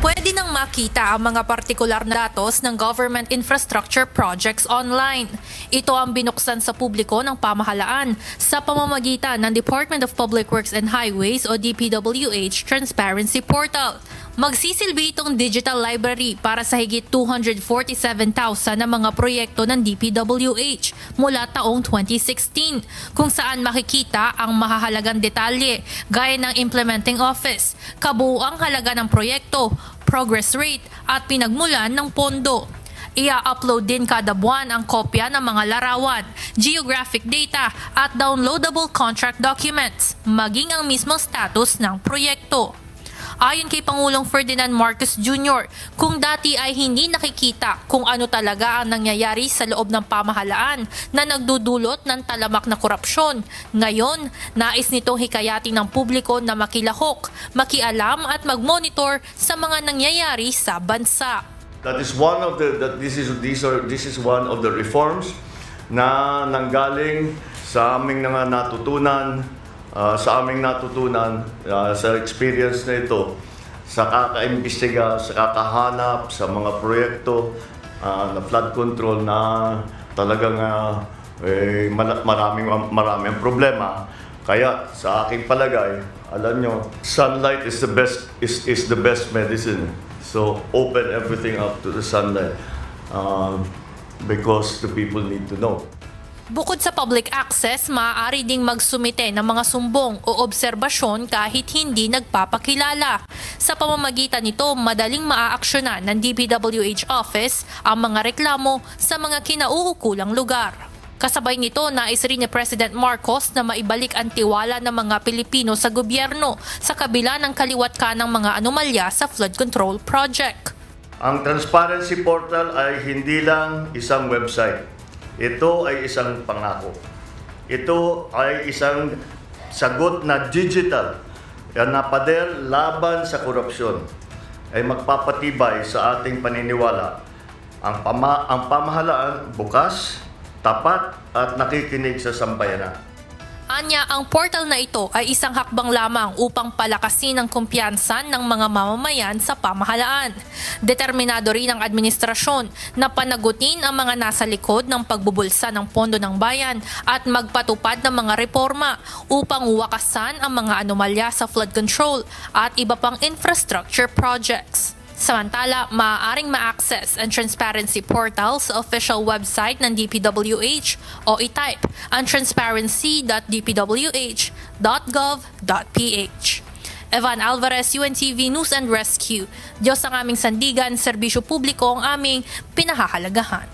Pwede nang makita ang mga partikular na datos ng government infrastructure projects online. Ito ang binuksan sa publiko ng pamahalaan sa pamamagitan ng Department of Public Works and Highways o DPWH Transparency Portal. Magsisilbi itong digital library para sa higit 247,000 na mga proyekto ng DPWH mula taong 2016, kung saan makikita ang mahahalagang detalye gaya ng implementing office, kabuuang halaga ng proyekto, progress rate at pinagmulan ng pondo. Ia-upload din kada buwan ang kopya ng mga larawan, geographic data at downloadable contract documents, maging ang mismong status ng proyekto. Ayon kay Pangulong Ferdinand Marcos Jr., kung dati ay hindi nakikita kung ano talaga ang nangyayari sa loob ng pamahalaan na nagdudulot ng talamak na korupsyon, ngayon nais nitong hikayatin ng publiko na makilahok, makialam at magmonitor sa mga nangyayari sa bansa. That is one of this is one of the reforms na nanggaling sa aming natutunan sa experience na ito, sa kakaimbestiga, sa kakahanap sa mga proyekto na flood control na talagang maraming problema. Kaya sa aking palagay, alam nyo, sunlight is the best medicine. So open everything up to the sunlight because the people need to know. Bukod sa public access, maaari ding magsumite ng mga sumbong o obserbasyon kahit hindi nagpapakilala. Sa pamamagitan nito, madaling maaaksyonan ng DPWH office ang mga reklamo sa mga kinauukulang lugar. Kasabay nito, nais rin ni President Marcos na maibalik ang tiwala ng mga Pilipino sa gobyerno sa kabila ng kaliwat ka ng mga anomalya sa flood control project. Ang Transparency Portal ay hindi lang isang website. Ito ay isang pangako. Ito ay isang sagot na digital na pader laban sa korupsyon ay magpapatibay sa ating paniniwala. Ang pamahalaan bukas, tapat at nakikinig sa sambayanan. Anya, ang portal na ito ay isang hakbang lamang upang palakasin ang kumpiyansa ng mga mamamayan sa pamahalaan. Determinado rin ang administrasyon na panagutin ang mga nasa likod ng pagbubulsa ng pondo ng bayan at magpatupad ng mga reforma upang wakasan ang mga anomalya sa flood control at iba pang infrastructure projects. Samantala, maaaring ma-access ang transparency portal sa official website ng DPWH o i-type ang transparency.dpwh.gov.ph. Evan Alvarez, UNTV News and Rescue. Diyos ang aming sandigan, serbisyo publiko ang aming pinahahalagahan.